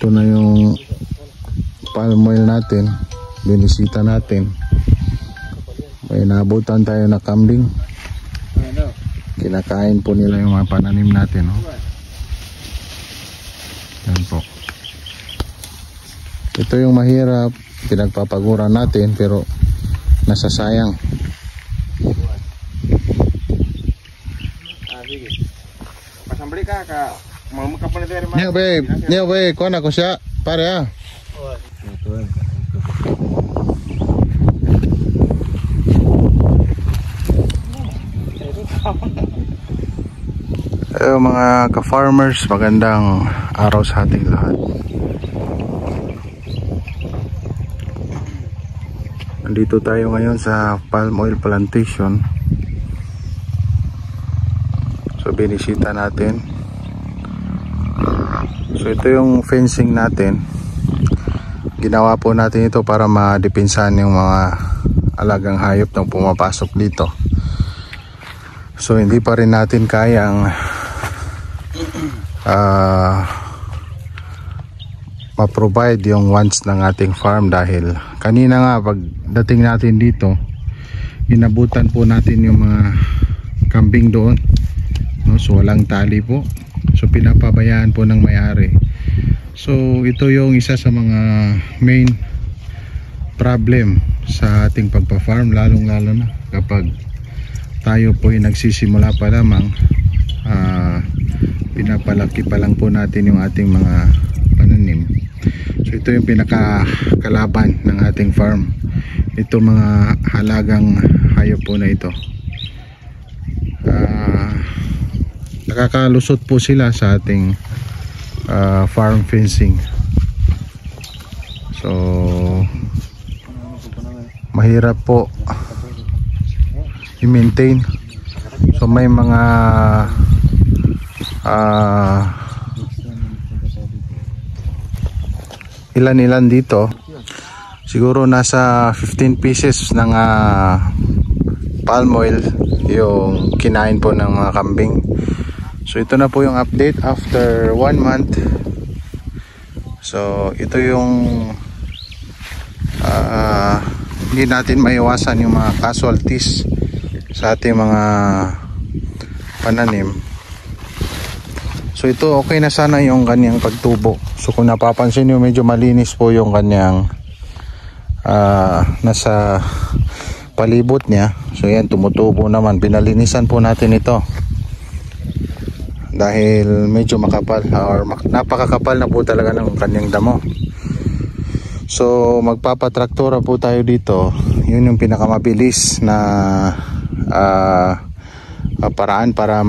Ito na yung palm oil natin. Binisita natin. May nabutan tayo na kambing. Kinakain po nila yung mga pananim natin. Oh. Yan po. Ito yung mahirap. Pinagpapaguran natin pero nasasayang. Pasambali ka mau magkapal na tayo. Niyo be, kuha na ko siya. Pare ah. Mga ka-farmers, magandang araw sa ating lahat. Nandito tayo ngayon sa palm oil plantation. So binisita natin. So ito yung fencing natin. Ginawa po natin ito para madepensahan yung mga alagang hayop na pumapasok dito. So hindi pa rin natin kayang ma-provide yung wants ng ating farm dahil kanina nga pagdating natin dito inabutan po natin yung mga kambing doon, no? So walang tali po, so pinapabayaan po ng may-ari. So ito yung isa sa mga main problem sa ating pagpa-farm, lalong lalo na kapag tayo po yung nagsisimula pa lamang. Pinapalaki pa lang po natin yung ating mga pananim. So ito yung pinakakalaban ng ating farm, ito mga halagang hayop po na ito. Nakakalusot po sila sa ating farm fencing. So mahirap po i-maintain. So may mga ilan dito, siguro nasa 15 pieces ng palm oil yung kinain po ng mga kambing. So ito na po yung update after 1 month. So ito yung hindi natin maiwasan yung mga casualties sa ating mga pananim. So ito okay na sana yung kanyang pagtubo. So kung napapansin nyo, medyo malinis po yung kanyang nasa palibot niya. So yan, tumutubo naman. Pinalinisan po natin ito dahil medyo makapal or napakakapal na po talaga ng kanyang damo. So magpapatraktura po tayo dito. Yun yung pinakamabilis na paraan para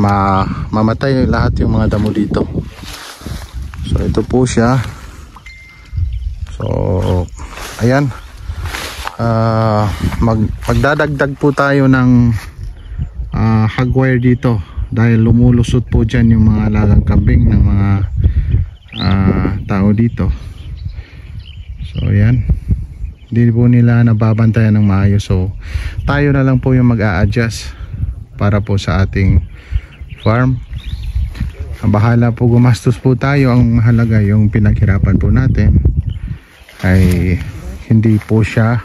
mamatay lahat yung mga damo dito. So ito po siya. So ayan, magdadagdag po tayo ng hagwire dito dahil lumulusot po dyan yung mga alagang kambing ng mga tao dito. So ayan, hindi po nila nababantayan ng maayos. So tayo na lang po yung mag-a-adjust para po sa ating farm. Ang bahala po, gumastos po tayo. Ang mahalaga yung pinaghirapan po natin ay hindi po siya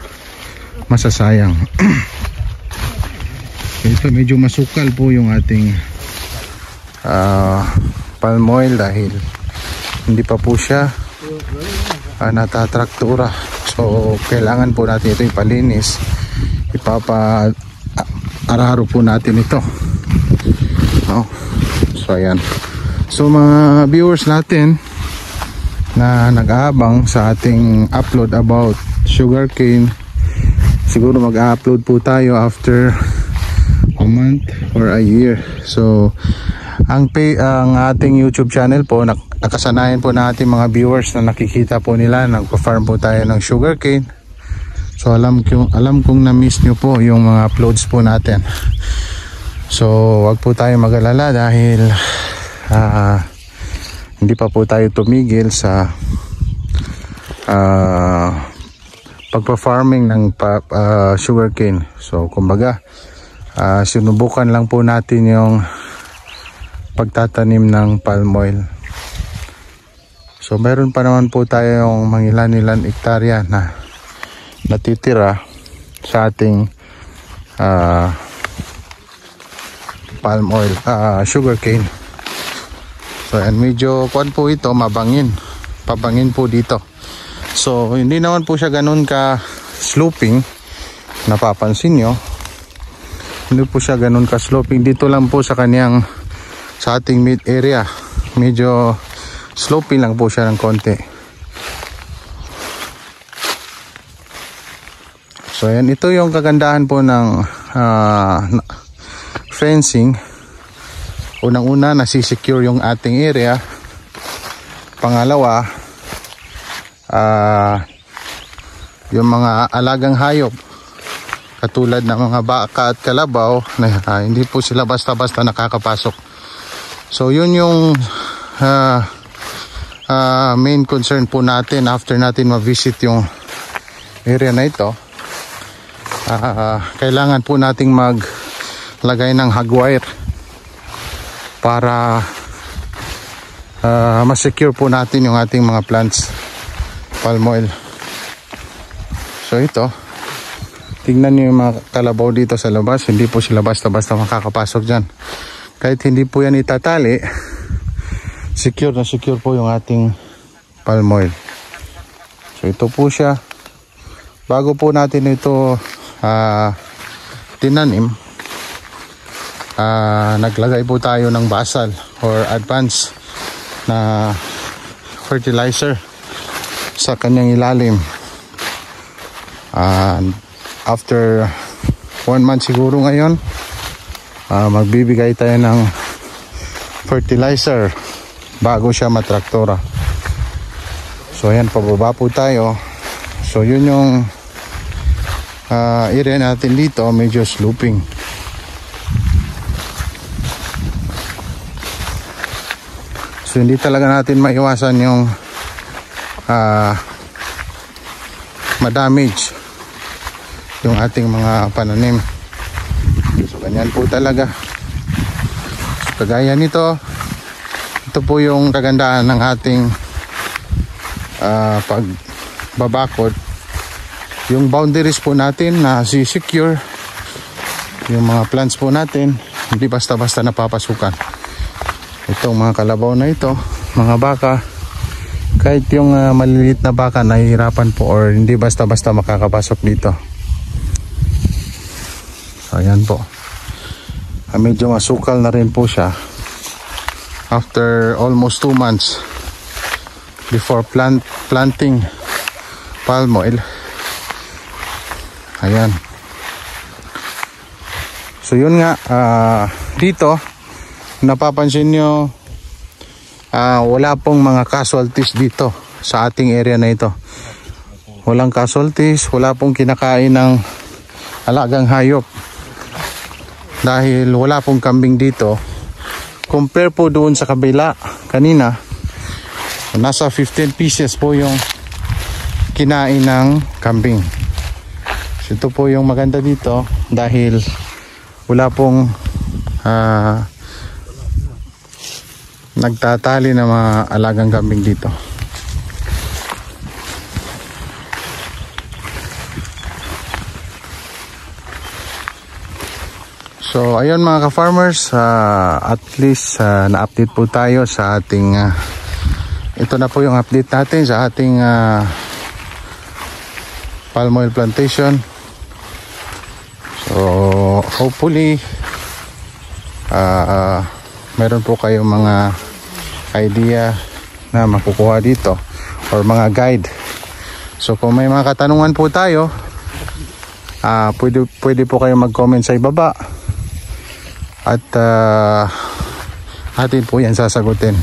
masasayang. Ito medyo masukal po yung ating palm oil dahil hindi pa po siya natatraktura. So kailangan po natin ito ipalinis. Araro po natin ito, no? So ayan. So mga viewers natin na nag-aabang sa ating upload about sugarcane, siguro mag-upload po tayo after a month or a year. So ang ating YouTube channel po, nakasanayan po natin mga viewers na nakikita po nila nagpa-farm po tayo ng sugarcane. So alam kong na-miss nyo po yung mga uploads po natin. So wag po tayo mag-alala dahil hindi pa po tayo tumigil sa pagpa-farming ng sugarcane. So kumbaga sinubukan lang po natin yung pagtatanim ng palm oil. So meron pa naman po tayong mangilan-ilan hektarya na natitira sa ating palm oil, sugarcane. So and medyo kuan po ito, pabangin po dito. So hindi naman po siya ganun ka sloping, napapansin nyo. Hindi po siya ganun ka sloping. Dito lang po sa kanyang, sa ating mid area, medyo sloping lang po siya ng konti. So ayan, ito yung kagandahan po ng fencing. Unang-una, nasisecure yung ating area. Pangalawa, yung mga alagang hayop katulad ng mga baka at kalabaw na hindi po sila basta-basta nakakapasok. So yun yung main concern po natin after natin ma-visit yung area na ito. Kailangan po nating maglagay ng hagwire para ma-secure po natin yung ating mga plants, palm oil. So ito, tingnan nyo yung mga kalabaw dito sa labas. Hindi po sila basta-basta makakapasok dyan. Kahit hindi po yan itatali, secure na secure po yung ating palm oil. So ito po siya. Bago po natin ito tinanim, naglagay po tayo ng basal or advance na fertilizer sa kanyang ilalim. After 1 month siguro ngayon, magbibigay tayo ng fertilizer bago siya matraktora. So ayan, pababa po tayo. So yun yung area natin dito, medyo sloping. So hindi talaga natin maiwasan yung ma-damage yung ating mga pananim. So ganyan po talaga. So, kagaya nito, ito po yung kagandahan ng ating pagbabakod. Yung boundaries po natin na secure, yung mga plants po natin hindi basta-basta napapasukan. Itong mga kalabaw na ito, mga baka, kahit yung maliliit na baka nahihirapan po or hindi basta-basta makakapasok dito. So ayan po, medyo masukal na rin po siya after almost 2 months before planting palm oil. Ayan. So yun nga, dito napapansin nyo, wala pong mga casualties dito sa ating area na ito. Walang casualties, wala pong kinakain ng alagang hayop dahil wala pong kambing dito. Compare po doon sa kabila kanina, nasa 15 pieces po yung kinain ng kambing. So ito po yung maganda dito dahil wala pong nagtatali na mga alagang kambing dito. So ayun mga ka-farmers, at least na-update po tayo sa ating ito na po yung update natin sa ating palm oil plantation. So hopefully meron po kayong mga idea na makukuha dito or mga guide. So kung may mga katanungan po tayo, pwede po kayong mag-comment sa ibaba at atin po yan sasagutin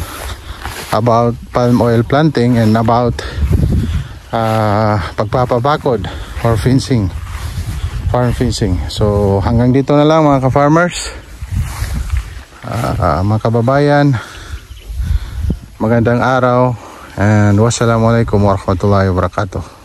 about palm oil planting and about pagpapabakod or fencing, farm fencing. So hanggang dito na lang mga ka-farmers, mga kababayan, magandang araw and wassalamualaikum warahmatullahi wabarakatuh.